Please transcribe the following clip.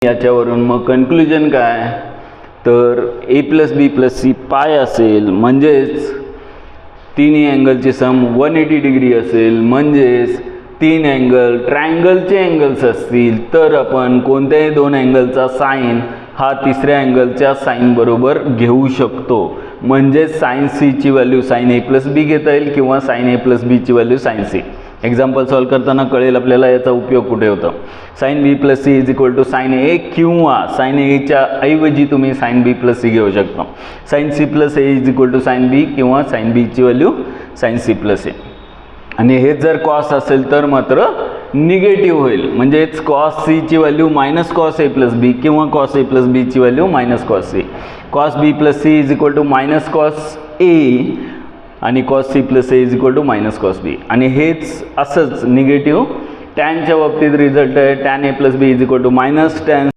याच्यावरून मग कन्क्लुजन काय, तर ए प्लस बी प्लस सी पाय असेल म्हणजेच तिन्ही अँगलचे सम 180 डिग्री असेल, म्हणजेच तीन अँगल ट्रायंगलचे अँगल्स असतील तर आपण कोणत्याही दोन अँगलचा साइन हा तिसऱ्या अँगलच्या साइन बरोबर घेऊ शकतो. म्हणजे साइन सी ची value sine A plus B घेता येईल किंवा साइन ए प्लस बी ची value sine C. Example solve करताना कळेल आपल्याला याचा उपयोग कुठे होतो. Sine B plus C is equal to sine A किंवा साइन एच्या ऐवजी तुम्ही साइन बी प्लस सी घेऊ शकता. Sine C plus A is equal to sine B किंवा साइन बीची value sine C plus A. आणि हे जर कॉस असेल तर मात्र निगेटिव्ह होईल, म्हणजेच कॉस सी ची value minus cos A plus B किंवा कॉस ए प्लस बी ची value minus cos C. Cos B plus C is equal to minus cos A आणि cos C plus A is equal to minus cos B. आणि हेच असंच negative टॅनच्या बाबतीत result आहे. Tan A plus B is equal to minus tan